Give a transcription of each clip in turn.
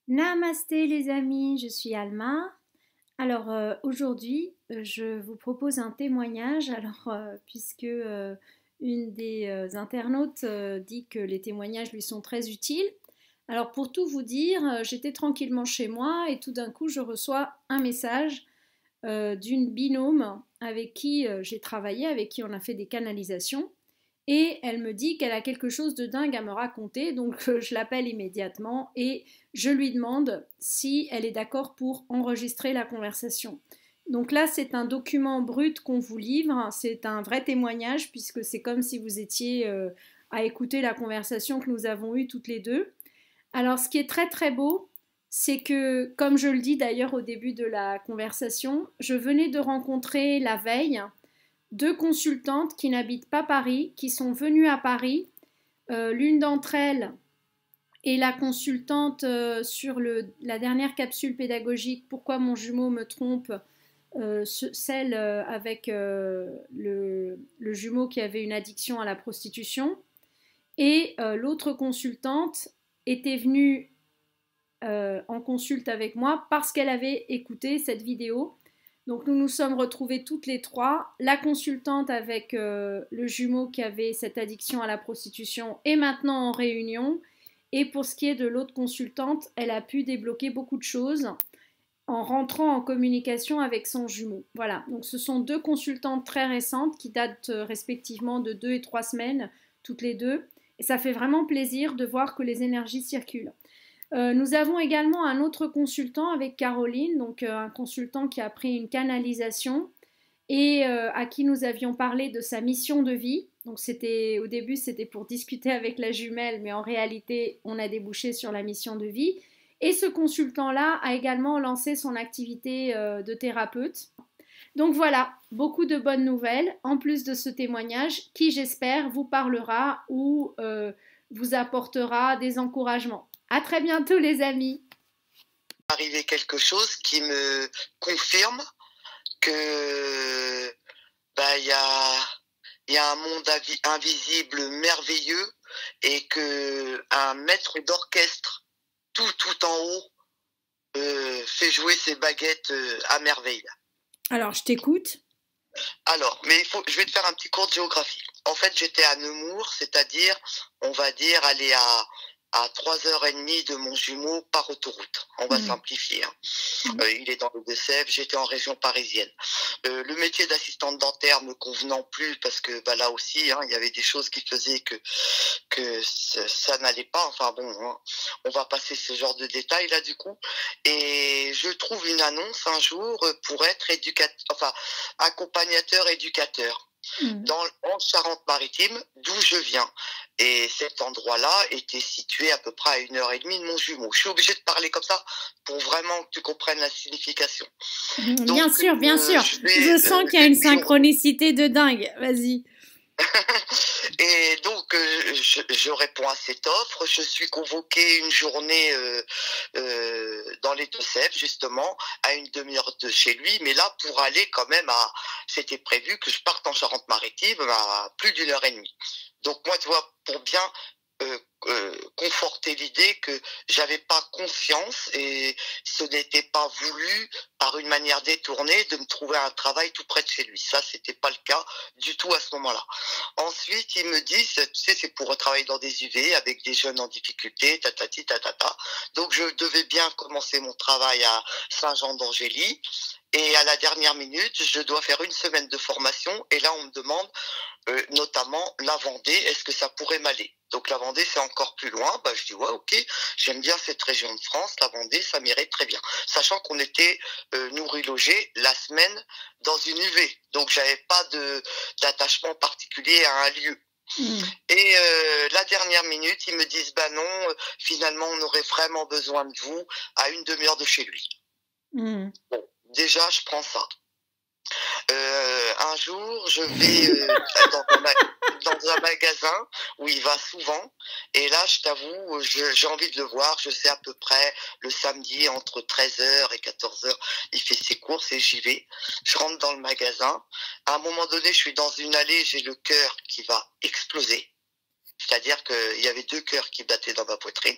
Namasté les amis, je suis Alma. Alors aujourd'hui, je vous propose un témoignage. Puisque une des internautes dit que les témoignages lui sont très utiles. Alors pour tout vous dire, j'étais tranquillement chez moi et tout d'un coup je reçois un message d'une binôme avec qui j'ai travaillé, avec qui on a fait des canalisations. Et elle me dit qu'elle a quelque chose de dingue à me raconter, donc je l'appelle immédiatement et je lui demande si elle est d'accord pour enregistrer la conversation. Donc là, c'est un document brut qu'on vous livre, c'est un vrai témoignage puisque c'est comme si vous étiez à écouter la conversation que nous avons eue toutes les deux. Alors, ce qui est très très beau, c'est que, comme je le dis d'ailleurs au début de la conversation, je venais de rencontrer la veille deux consultantes qui n'habitent pas Paris, qui sont venues à Paris. L'une d'entre elles est la consultante sur la dernière capsule pédagogique Pourquoi mon jumeau me trompe, celle avec le jumeau qui avait une addiction à la prostitution. Et l'autre consultante était venue en consulte avec moi parce qu'elle avait écouté cette vidéo. Donc nous nous sommes retrouvés toutes les trois. La consultante avec le jumeau qui avait cette addiction à la prostitution est maintenant en réunion. Et pour ce qui est de l'autre consultante, elle a pu débloquer beaucoup de choses en rentrant en communication avec son jumeau. Voilà, donc ce sont deux consultantes très récentes qui datent respectivement de 2 et 3 semaines, toutes les deux. Et ça fait vraiment plaisir de voir que les énergies circulent. Nous avons également un autre consultant avec Caroline, donc un consultant qui a pris une canalisation et à qui nous avions parlé de sa mission de vie. Donc c'était au début c'était pour discuter avec la jumelle, mais en réalité on a débouché sur la mission de vie. Et ce consultant-là a également lancé son activité de thérapeute. Donc voilà, beaucoup de bonnes nouvelles, en plus de ce témoignage qui, j'espère, vous parlera ou vous apportera des encouragements. À très bientôt les amis. Arriver quelque chose qui me confirme que il y a un monde invisible merveilleux et que un maître d'orchestre tout en haut fait jouer ses baguettes à merveille. Alors, je t'écoute. Alors, mais je vais te faire un petit cours de géographie. En fait, j'étais à Nemours, c'est-à-dire, on va dire, aller à 3h30 de mon jumeau par autoroute. On va simplifier. Hein. Il est dans les Deux-Sèvres, j'étais en région parisienne. Le métier d'assistante dentaire me convenant plus parce que là aussi, hein, il y avait des choses qui faisaient que ça n'allait pas. Enfin bon, hein, on va passer ce genre de détails là du coup. Et je trouve une annonce un jour pour être accompagnateur éducateur. En Charente-Maritime, d'où je viens. Et cet endroit-là était situé à peu près à 1h30 de mon jumeau. Je suis obligée de parler comme ça pour vraiment que tu comprennes la signification. Donc, bien sûr, bien sûr. Je sens qu'il y a une synchronicité de dingue. Vas-y. Et donc, je réponds à cette offre. Je suis convoquée une journée dans les Deux-Sèvres, justement, à une demi-heure de chez lui. Mais là, pour aller quand même c'était prévu que je parte en Charente-Maritime à plus d'1h30. Donc moi, tu vois, pour bien conforter l'idée que j'avais pas conscience et ce n'était pas voulu par une manière détournée de me trouver un travail tout près de chez lui. Ça, c'était pas le cas du tout à ce moment-là. Ensuite, il me dit, tu sais, c'est pour travailler dans des UV avec des jeunes en difficulté, tatati, tatata. Donc, je devais bien commencer mon travail à Saint-Jean-d'Angély. Et à la dernière minute, je dois faire une semaine de formation. Et là, on me demande notamment la Vendée, est-ce que ça pourrait m'aller? Donc la Vendée, c'est encore plus loin. Je dis ouais, ok, j'aime bien cette région de France, la Vendée, ça m'irait très bien. Sachant qu'on était nourris logés la semaine dans une UV, donc j'avais pas d'attachement particulier à un lieu. Et la dernière minute, ils me disent non, finalement, on aurait vraiment besoin de vous à une demi-heure de chez lui. Bon, déjà, je prends ça. Un jour, je vais dans un magasin où il va souvent. Et là, je t'avoue, j'ai envie de le voir. Je sais à peu près le samedi entre 13h et 14h, il fait ses courses et j'y vais. Je rentre dans le magasin. À un moment donné, je suis dans une allée, j'ai le cœur qui va exploser. C'est-à-dire qu'il y avait 2 cœurs qui battaient dans ma poitrine.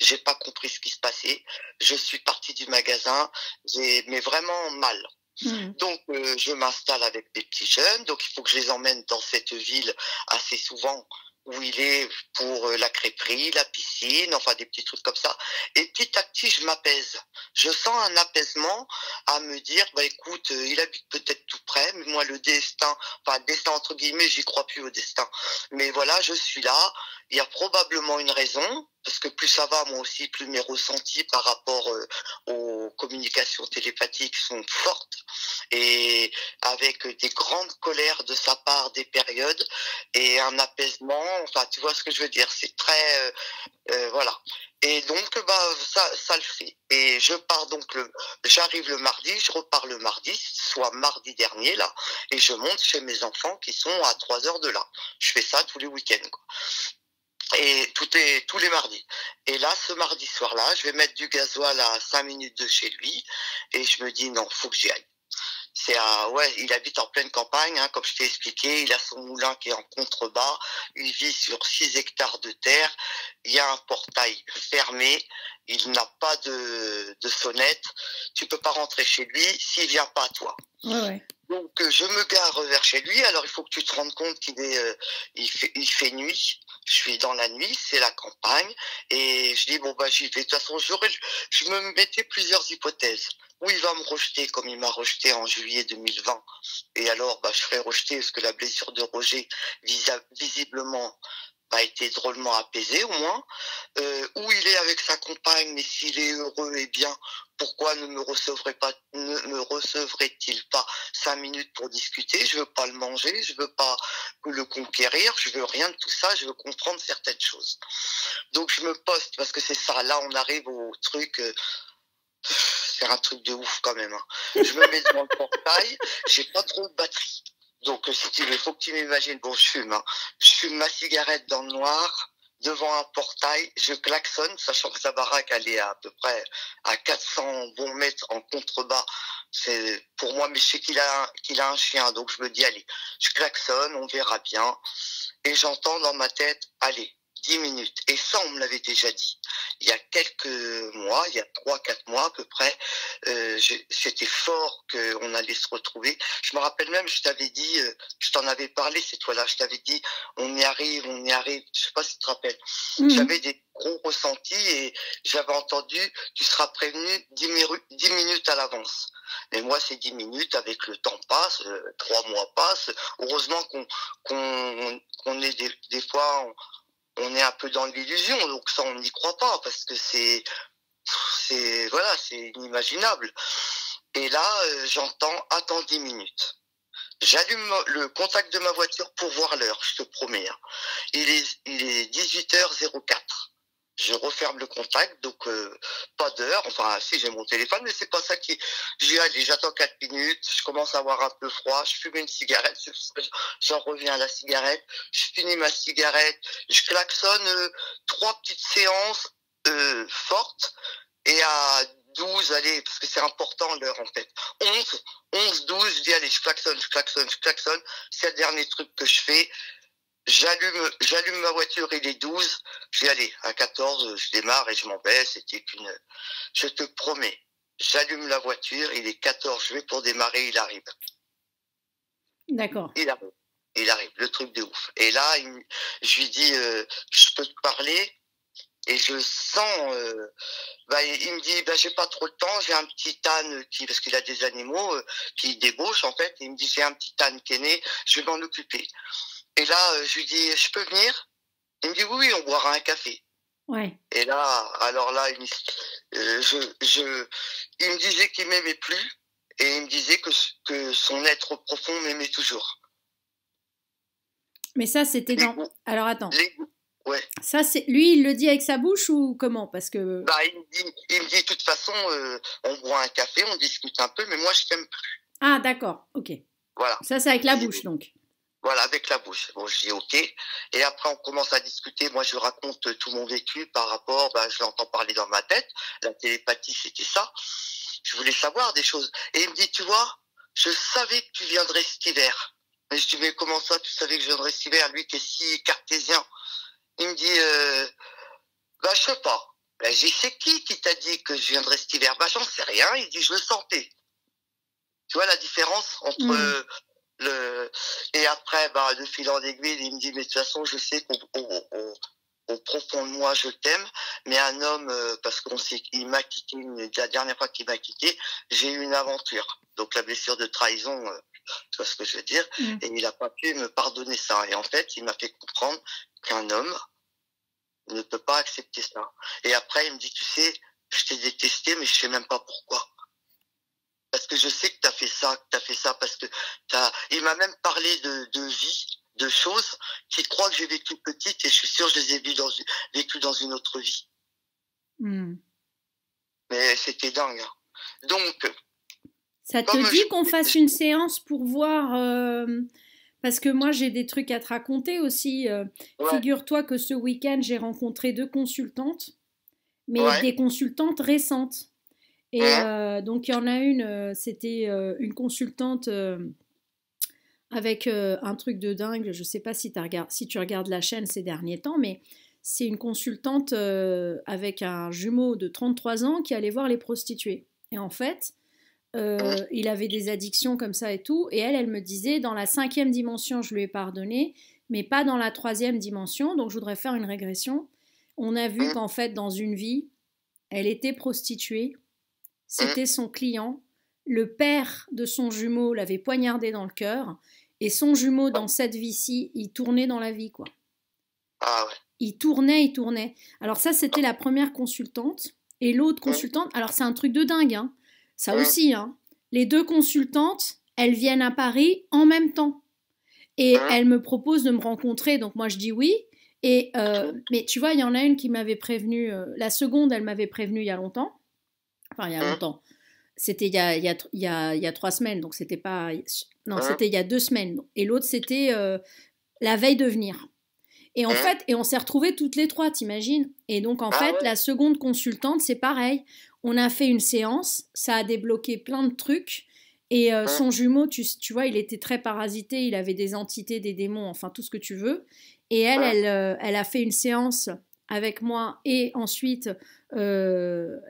J'ai pas compris ce qui se passait. Je suis partie du magasin, mais vraiment mal. Mhm. Donc, je m'installe avec des petits jeunes. Donc, il faut que je les emmène dans cette ville assez souvent où il est pour la crêperie, la piscine, enfin des petits trucs comme ça. Et petit à petit, je m'apaise. Je sens un apaisement à me dire, bah écoute, il habite peut-être tout près, mais moi le destin, enfin le destin entre guillemets, j'y crois plus au destin. Mais voilà, je suis là. Il y a probablement une raison, parce que plus ça va, moi aussi, plus mes ressentis par rapport aux communications télépathiques sont fortes et avec des grandes colères de sa part des périodes et un apaisement, enfin tu vois ce que je veux dire, c'est très voilà. Et donc bah ça le fait. Et je pars donc j'arrive le mardi, je repars le mardi, soit mardi dernier là, et je monte chez mes enfants qui sont à 3 heures de là. Je fais ça tous les week-ends quoi. Et tous les mardis. Et là, ce mardi soir-là, je vais mettre du gasoil à 5 minutes de chez lui. Et je me dis, non, faut que j'y aille. Ouais, il habite en pleine campagne, hein, comme je t'ai expliqué. Il a son moulin qui est en contrebas. Il vit sur 6 hectares de terre. Il y a un portail fermé. Il n'a pas de sonnette. Tu peux pas rentrer chez lui s'il vient pas à toi. Ouais. Donc je me gare vers chez lui. Alors il faut que tu te rendes compte il fait nuit. Je suis dans la nuit, c'est la campagne, et je dis bon bah j'y vais. De toute façon, je me mettais plusieurs hypothèses. Où il va me rejeter comme il m'a rejeté en juillet 2020. Et alors bah je serai rejeté parce que la blessure de Roger visiblement a été drôlement apaisé au moins, où il est avec sa compagne, mais s'il est heureux et bien, pourquoi ne me recevrait-il pas 5 minutes pour discuter? Je veux pas le manger, je veux pas le conquérir, je veux rien de tout ça, je veux comprendre certaines choses. Donc je me poste, parce que c'est ça, là on arrive au truc, c'est un truc de ouf quand même, hein. Je me mets devant le portail, j'ai pas trop de batterie. Donc, si tu veux, faut que tu m'imagines, bon, je fume, hein. Je fume ma cigarette dans le noir, devant un portail, je klaxonne, sachant que sa baraque, elle est à peu près à 400 bons mètres en contrebas. C'est pour moi, mais je sais qu'il a un chien, donc je me dis, allez, je klaxonne, on verra bien. Et j'entends dans ma tête, allez, 10 minutes. Et ça, on me l'avait déjà dit. Il y a quelques mois, il y a 3-4 mois à peu près, c'était fort qu'on allait se retrouver. Je me rappelle même, je t'avais dit, je t'en avais parlé cette fois-là, je t'avais dit, on y arrive, je sais pas si tu te rappelles. J'avais des gros ressentis et j'avais entendu, tu seras prévenu 10 minutes à l'avance. Mais moi, ces 10 minutes, avec le temps passe, 3 mois passent. Heureusement qu'on est des fois, on est un peu dans l'illusion, donc ça on n'y croit pas parce que c'est inimaginable. Et là j'entends attends 10 minutes. J'allume le contact de ma voiture pour voir l'heure, je te promets, hein. Il est 18h04. Je referme le contact, donc pas d'heure. Enfin, si j'ai mon téléphone, mais c'est pas ça qui. J'y allais, j'attends 4 minutes. Je commence à avoir un peu froid. Je fume une cigarette. J'en reviens à la cigarette. Je finis ma cigarette. Je klaxonne 3 petites séances fortes. Et à 12, allez, parce que c'est important l'heure en fait. 11, 12, je dis allez, je klaxonne. C'est le dernier truc que je fais. J'allume ma voiture, il est 12. Je dis allez, à 14, je démarre et je m'en vais. Je te promets, j'allume la voiture, il est 14, je vais pour démarrer, il arrive. D'accord. Il arrive, le truc de ouf. Et là, je lui dis, je peux te parler? Et je sens, il me dit, j'ai pas trop le temps, j'ai un petit âne parce qu'il a des animaux qui débauchent en fait. Et il me dit, j'ai un petit âne qui est né, je vais m'en occuper. Et là, je lui dis, je peux venir? Il me dit, oui, on boira un café. Ouais. Et là, alors là, il me disait qu'il m'aimait plus et il me disait que son être profond m'aimait toujours. Mais ça, c'était dans. Alors attends. Ouais. Ça, lui, il le dit avec sa bouche ou comment? Parce que. Il me dit, de toute façon, on boit un café, on discute un peu, mais moi, je t'aime plus. Ah, d'accord, ok. Voilà. Ça, c'est avec la bouche, donc. Voilà, avec la bouche. Bon, je dis ok. Et après, on commence à discuter. Moi, je raconte tout mon vécu par rapport, je l'entends parler dans ma tête. La télépathie, c'était ça. Je voulais savoir des choses. Et il me dit, tu vois, je savais que tu viendrais cet hiver. Et je dis, mais comment ça, tu savais que je viendrais cet hiver? Lui qui est si cartésien. Il me dit, bah, je sais pas. Bah, j'ai dit, c'est qui t'a dit que je viendrais cet hiver? Bah, j'en sais rien. Il dit, je le sentais. Tu vois la différence entre et après, bah, de fil en aiguille, il me dit, mais de toute façon, je sais qu'au profond de moi, je t'aime, mais un homme, parce qu'il m'a quitté, la dernière fois qu'il m'a quitté, j'ai eu une aventure. Donc la blessure de trahison, tu vois ce que je veux dire, et il n'a pas pu me pardonner ça. Et en fait, il m'a fait comprendre qu'un homme ne peut pas accepter ça. Et après, il me dit, tu sais, je t'ai détesté, mais je sais même pas pourquoi. Parce que je sais que t'as fait ça, parce que il m'a même parlé de vie, de choses qu'il croit que j'ai vécu petite, et je suis sûr que je les ai vécues dans une autre vie. Mais c'était dingue. Hein. Donc, ça te dit qu'on fasse une séance pour voir parce que moi j'ai des trucs à te raconter aussi. Figure-toi que ce week-end j'ai rencontré 2 consultantes, mais des consultantes récentes. Et donc il y en a une, c'était une consultante avec un truc de dingue. Je sais pas si tu regardes la chaîne ces derniers temps, mais c'est une consultante avec un jumeau de 33 ans qui allait voir les prostituées. Et en fait, il avait des addictions comme ça et tout. Et elle me disait, dans la 5e dimension, je lui ai pardonné, mais pas dans la 3e dimension. Donc je voudrais faire une régression. On a vu qu'en fait, dans une vie, elle était prostituée. C'était son client. Le père de son jumeau l'avait poignardé dans le cœur. Et son jumeau, dans cette vie-ci, il tournait dans la vie, quoi. Ah ouais. Il tournait. Alors ça, c'était la première consultante. Et l'autre consultante, alors c'est un truc de dingue, hein. Ça aussi, hein. Les 2 consultantes, elles viennent à Paris en même temps. Et elles me proposent de me rencontrer. Donc moi, je dis oui. Et mais tu vois, il y en a une qui m'avait prévenue. La seconde, elle m'avait prévenue il y a longtemps. Enfin, il y a longtemps. C'était il y a 3 semaines. Donc c'était pas... Non, c'était il y a 2 semaines. Et l'autre, c'était la veille de venir. Et en fait, on s'est retrouvés toutes les 3, t'imagines? Et donc, en fait, la seconde consultante, c'est pareil. On a fait une séance, ça a débloqué plein de trucs. Et son jumeau, tu vois, il était très parasité, il avait des entités, des démons, enfin tout ce que tu veux. Et elle a fait une séance avec moi. Et ensuite, elle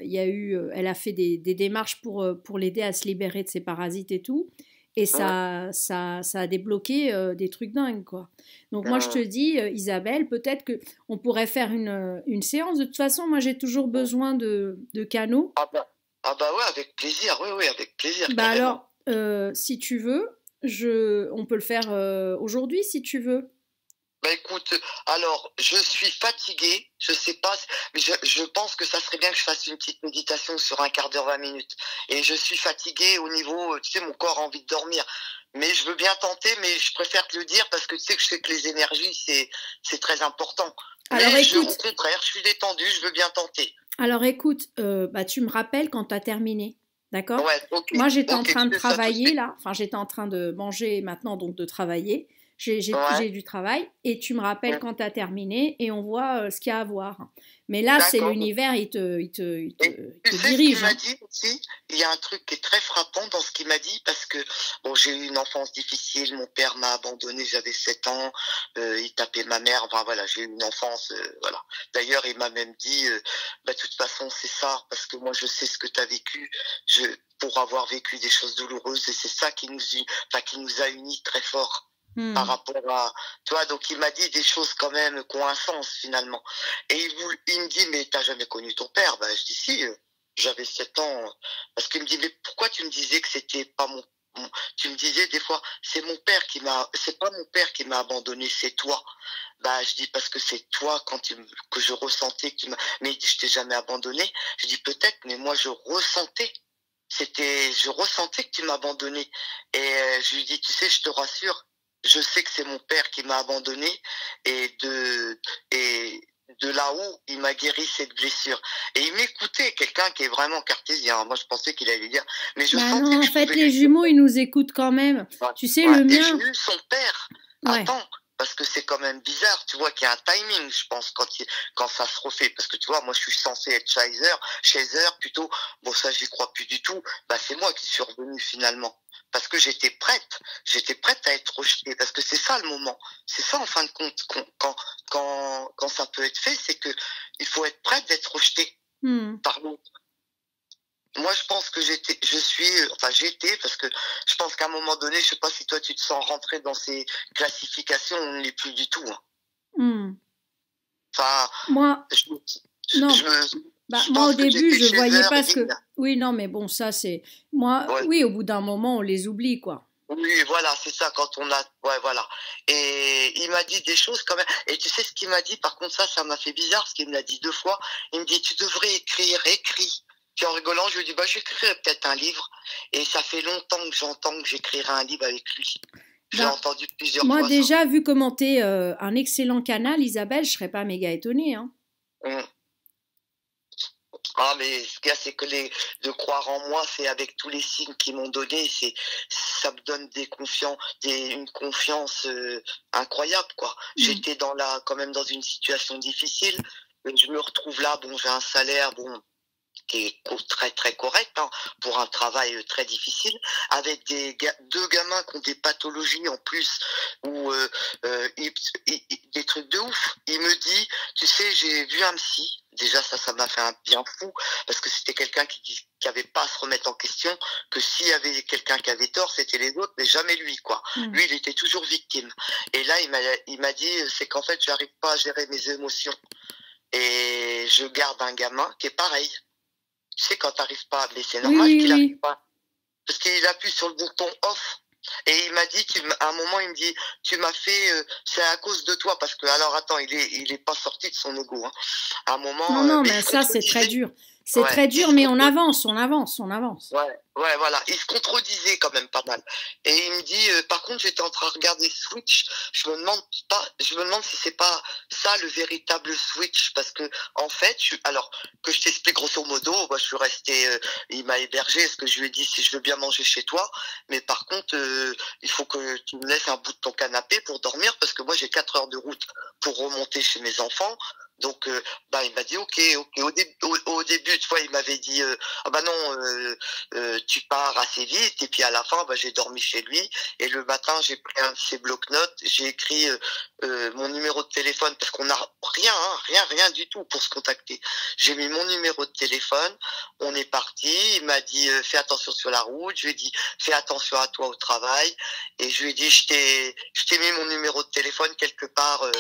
a fait des démarches pour l'aider à se libérer de ses parasites et tout. Et ça a débloqué des trucs dingues, quoi. Donc moi, je te dis, Isabelle, peut-être qu'on pourrait faire une séance. De toute façon, moi, j'ai toujours besoin de canaux. Ah bah ouais, avec plaisir. Oui, avec plaisir. Bah alors, si tu veux, on peut le faire aujourd'hui, si tu veux. Bah écoute, alors, je suis fatigué, je sais pas, mais je pense que ça serait bien que je fasse une petite méditation sur 1/4 d'heure, 20 minutes. Et je suis fatigué au niveau, tu sais, mon corps a envie de dormir. Mais je veux bien tenter, mais je préfère te le dire parce que tu sais que je sais que les énergies, c'est très important. Alors mais écoute, au contraire, je suis détendu, je veux bien tenter. Alors écoute, bah, tu me rappelles quand tu as terminé. D'accord? Ouais, ok. Moi, j'étais en train de travailler là. Enfin, j'étais en train de manger maintenant, donc de travailler. J'ai du travail et tu me rappelles quand tu as terminé et on voit ce qu'il y a à voir. Mais là, c'est l'univers, il te dirige. Ce qu'il m'a dit aussi, il y a un truc qui est très frappant dans ce qu'il m'a dit parce que bon, j'ai eu une enfance difficile, mon père m'a abandonné, j'avais 7 ans, il tapait ma mère, enfin voilà, j'ai eu une enfance, voilà. D'ailleurs, il m'a même dit, bah de toute façon, c'est ça, parce que moi je sais ce que tu as vécu, pour avoir vécu des choses douloureuses et c'est ça qui nous a unis très fort. Par rapport à, tu vois, donc il m'a dit des choses quand même qui ont un sens finalement. Et il me dit, mais t'as jamais connu ton père? Ben, je dis si, j'avais 7 ans. Parce qu'il me dit, mais pourquoi tu me disais que c'était pas tu me disais des fois, c'est pas mon père qui m'a abandonné, c'est toi. Bah, je dis, parce que c'est toi que je ressentais mais il dit, je t'ai jamais abandonné. Je dis, peut-être, mais moi je ressentais. Je ressentais que tu m'as abandonné. Et je lui dis, tu sais, je te rassure, je sais que c'est mon père qui m'a abandonné et de là-haut, il m'a guéri cette blessure. Et il m'écoutait, quelqu'un qui est vraiment cartésien. Moi, je pensais qu'il allait dire, mais je sentais non, que en fait, les jumeaux, ils nous écoutent quand même. Tu sais, le mien. Et j'ai eu son père. Attends. Parce que c'est quand même bizarre, tu vois qu'il y a un timing, je pense, quand ça se refait. Parce que tu vois, moi, je suis censé être chaser plutôt. Bon, ça, j'y crois plus du tout. Bah, c'est moi qui suis revenu finalement. parce que j'étais prête à être rejetée, parce que c'est ça le moment, c'est ça en fin de compte, quand ça peut être fait, c'est que il faut être prête d'être rejetée par l'autre. Moi, je pense que j'étais, parce que je pense qu'à un moment donné, je sais pas si toi tu te sens rentrer dans ces classifications, on ne l'est plus du tout. Enfin, moi, non. Moi, au début, je voyais pas ce que. Oui, non, mais bon, ça, c'est. Moi, oui, au bout d'un moment, on les oublie, quoi. Oui, voilà, c'est ça, quand on a. Ouais, voilà. Et il m'a dit des choses quand même. Et tu sais ce qu'il m'a dit? Par contre, ça m'a fait bizarre, parce qu'il me l'a dit 2 fois. Il me dit, tu devrais écrire, écris. Puis en rigolant, je lui dis, j'écrirai peut-être un livre. Et ça fait longtemps que j'entends que j'écrirai un livre avec lui. J'ai entendu plusieurs fois. Moi, déjà, vu comment t'es un excellent canal, Isabelle, je serais pas méga étonnée, hein. Ah, mais ce qu'il y a, c'est que de croire en moi, c'est avec tous les signes qu'ils m'ont donné, ça me donne une confiance incroyable, quoi. J'étais quand même dans une situation difficile, mais je me retrouve là, j'ai un salaire, qui est très très correct, hein, pour un travail très difficile, avec 2 gamins qui ont des pathologies en plus, ou des trucs de ouf. Il me dit, tu sais, j'ai vu un psy. Déjà, ça m'a fait un bien fou, parce que c'était quelqu'un qui avait pas à se remettre en question, que s'il y avait quelqu'un qui avait tort, c'était les autres, mais jamais lui, quoi. Lui, il était toujours victime. Et là, il m'a dit, c'est qu'en fait, j'arrive pas à gérer mes émotions. Et je garde un gamin qui est pareil. Tu sais, quand t'arrives pas, mais c'est normal qu'il arrive pas. Parce qu'il appuie sur le bouton off. Et il m'a dit, à un moment, il me dit, tu m'as fait, c'est à cause de toi, parce que, alors attends, il est pas sorti de son ego, hein. À un moment. Non, mais ça, c'est très dur. C'est très dur, mais on avance. Ouais, voilà. Il se contredisait quand même pas mal. Et il me dit, par contre, j'étais en train de regarder Switch. Je me demande si c'est pas ça le véritable Switch, parce que, en fait, alors, que je t'explique grosso modo, je suis resté, il m'a hébergé, parce que je lui ai dit, si je veux bien manger chez toi, mais par contre, il faut que tu me laisses un bout de ton canapé pour dormir, parce que moi, j'ai 4 heures de route pour remonter chez mes enfants. Donc, il m'a dit, ok. Au début, tu vois, il m'avait dit, tu pars assez vite. Et puis à la fin, j'ai dormi chez lui. Et le matin, j'ai pris un de ses bloc-notes. J'ai écrit mon numéro de téléphone, parce qu'on n'a rien du tout pour se contacter. J'ai mis mon numéro de téléphone. On est parti. Il m'a dit, fais attention sur la route. Je lui ai dit, fais attention à toi au travail. Et je lui ai dit, je t'ai mis mon numéro de téléphone quelque part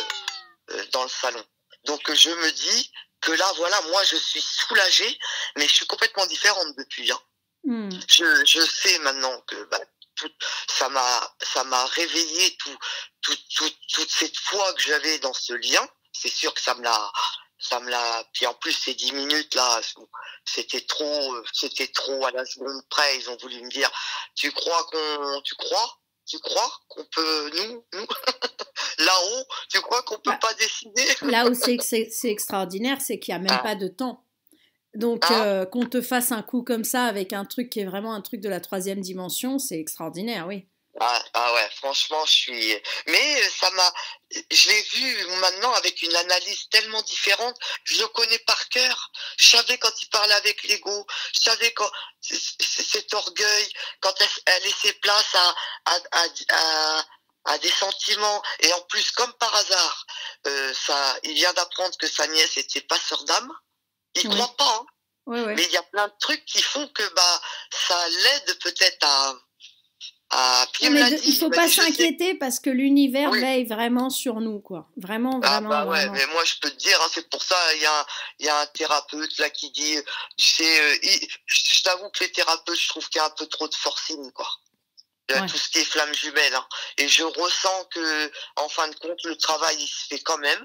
dans le salon. Donc je me dis que là, voilà, moi je suis soulagée, mais je suis complètement différente depuis. Je sais maintenant que ça m'a réveillé toute cette foi que j'avais dans ce lien. C'est sûr que ça me l'a. Puis en plus ces 10 minutes là, c'était trop à la seconde près. Ils ont voulu me dire, tu crois qu'on peut nous là-haut, tu crois qu'on peut pas décider? Là où c'est extraordinaire, c'est qu'il n'y a même pas de temps. Donc qu'on te fasse un coup comme ça avec un truc qui est vraiment un truc de la 3e dimension, c'est extraordinaire, oui. Ah ouais, franchement, mais je l'ai vu maintenant avec une analyse tellement différente. Je le connais par cœur. Je savais quand il parlait avec l'ego. Je savais quand cet orgueil, quand elle laissait place à des sentiments. Et en plus, comme par hasard, il vient d'apprendre que sa nièce était passeur d'âme. Il croit pas, hein. Mais il y a plein de trucs qui font que ça l'aide peut-être à. Il ne faut pas s'inquiéter, parce que l'univers veille vraiment sur nous, quoi. Vraiment. Mais moi je peux te dire, hein, c'est pour ça il y a un thérapeute là qui dit, tu sais, je t'avoue que les thérapeutes, je trouve qu'il y a un peu trop de forcing, quoi. Tout ce qui est flamme jumelle, hein. Et je ressens que, en fin de compte, le travail il se fait quand même.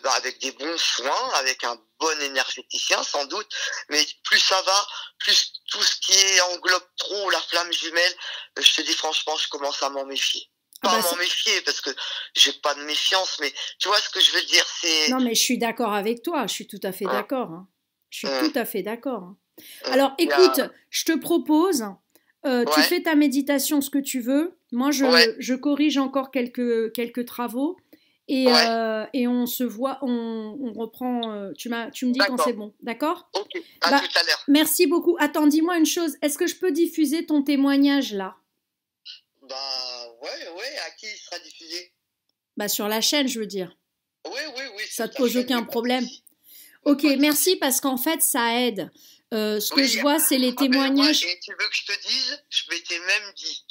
Avec des bons soins, avec un bon énergéticien sans doute, mais plus ça va, plus tout ce qui englobe trop la flamme jumelle, je te dis franchement, je commence à m'en méfier. Pas m'en méfier, parce que j'ai pas de méfiance, mais tu vois ce que je veux dire, c'est... Non, mais je suis d'accord avec toi, je suis tout à fait d'accord. Hein. Je suis tout à fait d'accord. Hein. Alors, écoute, je te propose, tu fais ta méditation, ce que tu veux, moi je corrige encore quelques travaux, et on se voit, on reprend, tu me dis quand c'est bon, d'accord? Ok, à tout à l'heure. Merci beaucoup. Attends, dis-moi une chose, est-ce que je peux diffuser ton témoignage là? Bah ouais, ouais, à qui il sera diffusé? Bah, sur la chaîne, je veux dire. Oui, oui, oui, Ça sur te ta pose chaîne, aucun oui, pas de problème. souci. Oui, Ok, pas de merci souci. parce qu'en fait, ça aide. Ce que Oui, je vois, c'est les ah ben moi, témoignages. et tu veux que je te dise, je m'étais même dit,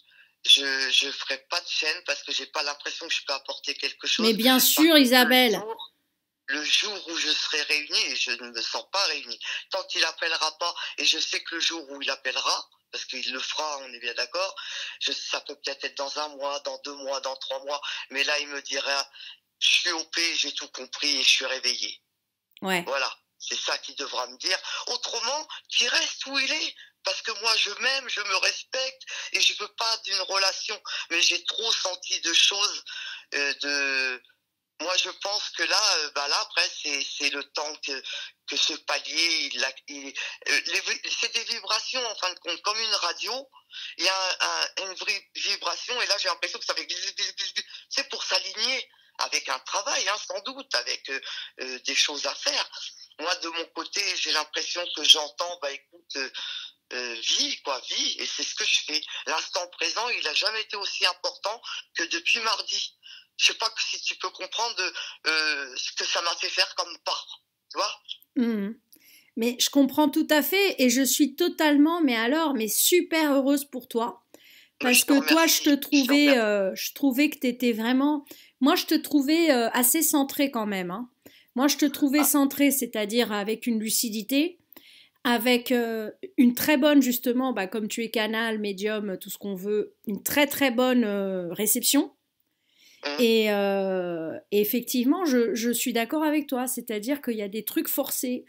je ferai pas de chaîne parce que j'ai pas l'impression que je peux apporter quelque Mais chose. bien Par sûr, contre, Isabelle. le jour où je serai réunie, et je ne me sens pas réunie, tant qu'il appellera pas, et je sais que le jour où il appellera, parce qu'il le fera, on est bien d'accord, ça peut peut-être être dans 1 mois, dans 2 mois, dans 3 mois, mais là il me dira, je suis OP, j'ai tout compris et je suis réveillée. Ouais. Voilà, c'est ça qu'il devra me dire. Autrement, qu'il reste où il est. Parce que moi, je m'aime, je me respecte et je veux pas d'une relation. Mais j'ai trop senti de choses. Moi, je pense que là, là après, c'est le temps que ce palier, c'est des vibrations en fin de compte, comme une radio. Il y a une vibration et là, j'ai l'impression que ça fait c'est pour s'aligner avec un travail, hein, sans doute, avec des choses à faire. Moi, de mon côté, j'ai l'impression que j'entends, écoute, vis, quoi, vis, et c'est ce que je fais. L'instant présent, il n'a jamais été aussi important que depuis mardi. Je sais pas si tu peux comprendre ce que ça m'a fait faire comme pas, tu vois. Mmh. Mais je comprends tout à fait et je suis totalement, mais super heureuse pour toi. Parce que toi, je trouvais que tu étais vraiment. Moi, je te trouvais assez centré quand même. Hein. Moi, je te trouvais Ah, centré, c'est-à-dire avec une lucidité, avec une très bonne, justement, comme tu es canal, médium, tout ce qu'on veut, une très très bonne réception. Et effectivement, je suis d'accord avec toi, c'est-à-dire qu'il y a des trucs forcés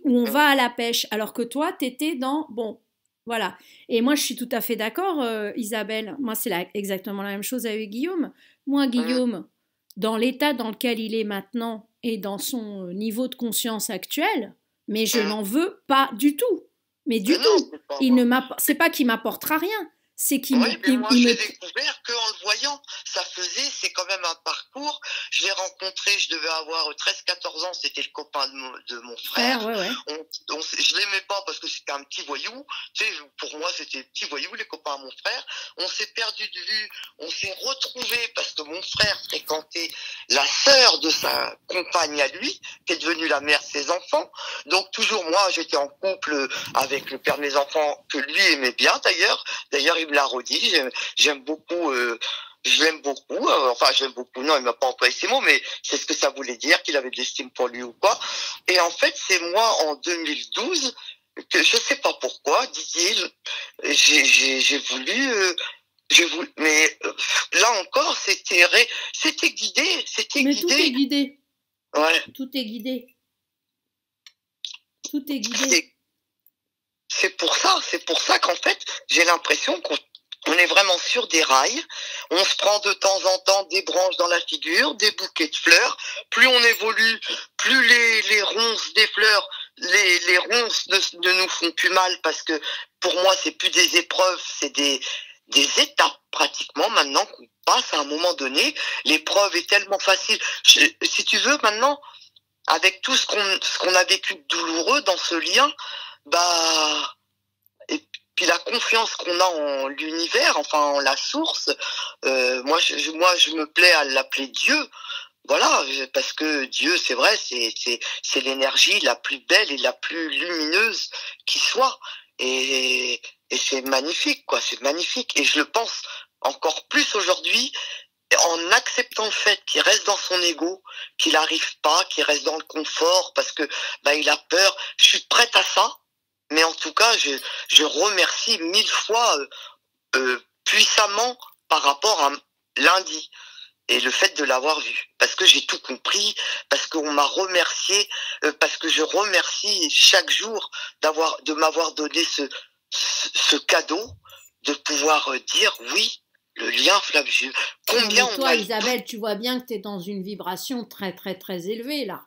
où on va à la pêche, alors que toi, t'étais dans, bon, voilà. Et moi, je suis tout à fait d'accord, Isabelle. Moi, c'est exactement la même chose avec Guillaume. Moi, Guillaume, dans l'état dans lequel il est maintenant et dans son niveau de conscience actuel, mais je n'en veux pas du tout. Mais du mais non, tout. c'est pas moi. C'est pas qu'il m'apportera rien, c'est qu'il Oui, mais moi, me. j'ai découvert qu'en le voyant, c'est quand même un parcours. Je l'ai rencontré, je devais avoir 13-14 ans, c'était le copain de mon frère. Ouais, ouais. Je l'aimais pas parce que c'était un petit voyou. Tu sais, pour moi, c'était petit voyou, les copains à mon frère. On s'est perdu de vue, on s'est retrouvés parce que mon frère fréquentait la sœur de sa compagne à lui, qui est devenue la mère de ses enfants. Donc, toujours, moi, j'étais en couple avec le père de mes enfants, que lui aimait bien d'ailleurs. D'ailleurs, il me l'a redit. J'aime beaucoup. Je l'aime beaucoup. Enfin, je l'aime beaucoup. Non, il m'a pas employé ces mots, mais c'est ce que ça voulait dire, qu'il avait de l'estime pour lui ou quoi. Et en fait, c'est moi en 2012 que je sais pas pourquoi, dit-il, j'ai voulu. Mais là encore, c'était guidé, Mais tout est guidé. Ouais. Tout est guidé. Tout est guidé. C'est pour ça qu'en fait, j'ai l'impression qu'on est vraiment sur des rails. On se prend de temps en temps des branches dans la figure, des bouquets de fleurs. Plus on évolue, plus les ronces des fleurs, les ronces ne nous font plus mal parce que pour moi, c'est plus des épreuves, c'est des étapes pratiquement maintenant qu'on passe à un moment donné. L'épreuve est tellement facile. Si tu veux, maintenant, avec tout ce qu'on a vécu de douloureux dans ce lien, et puis la confiance qu'on a en l'univers, enfin en la source, moi je me plais à l'appeler Dieu. Voilà, parce que Dieu, c'est vrai, c'est l'énergie la plus belle et la plus lumineuse qui soit. Et c'est magnifique, quoi, c'est magnifique. Et je le pense encore plus aujourd'hui, en acceptant le fait qu'il reste dans son ego, qu'il n'arrive pas, qu'il reste dans le confort, parce que il a peur. Je suis prête à ça, mais en tout cas, je remercie 1000 fois puissamment par rapport à lundi et le fait de l'avoir vu, parce que j'ai tout compris, parce qu'on m'a remercié, parce que je remercie chaque jour de m'avoir donné ce cadeau, de pouvoir dire oui. Le lien Flavieux. Combien toi, Isabelle, tu vois bien que tu es dans une vibration très, très, très élevée, là.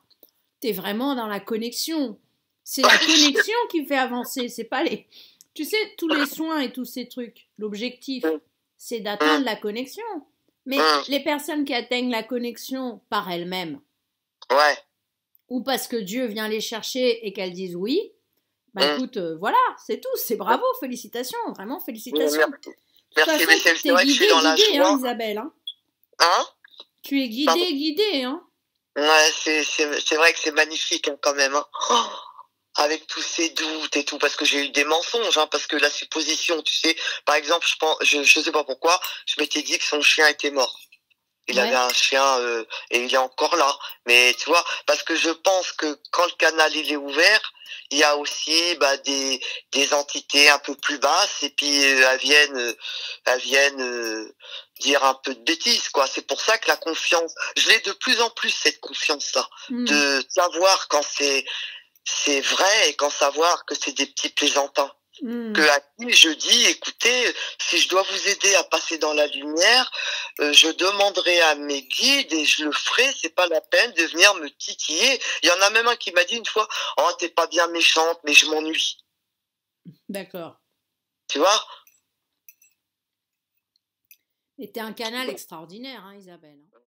Tu es vraiment dans la connexion. C'est la connexion qui fait avancer. C'est pas les... Tu sais, tous les soins et tous ces trucs, l'objectif, c'est d'atteindre la connexion. Mais les personnes qui atteignent la connexion par elles-mêmes, ou parce que Dieu vient les chercher et qu'elles disent oui, écoute, voilà, c'est tout. C'est bravo, félicitations, vraiment félicitations. toute Merci, façon, mais c'est t'es vrai que je suis dans la guidée, hein, joie. Isabelle, hein. Hein? Tu es Pardon? guidée, hein. Ouais, c'est vrai que c'est magnifique, hein, quand même, hein. Oh, avec tous ces doutes et tout, parce que j'ai eu des mensonges, hein, parce que la supposition, tu sais, par exemple, je sais pas pourquoi, je m'étais dit que son chien était mort. Il avait Ouais. un chien et il est encore là. Mais tu vois, parce que je pense que quand le canal il est ouvert, il y a aussi des entités un peu plus basses et puis elles viennent dire un peu de bêtises, quoi. C'est pour ça que la confiance, je l'ai de plus en plus cette confiance-là, Hmm. de savoir quand c'est vrai et quand savoir que c'est des petits plaisantins. Que à qui je dis, écoutez, si je dois vous aider à passer dans la lumière, je demanderai à mes guides et je le ferai, c'est pas la peine de venir me titiller. Il y en a même un qui m'a dit une fois, oh, t'es pas bien méchante, mais je m'ennuie. D'accord. Tu vois? Et t'es un canal extraordinaire, hein, Isabelle.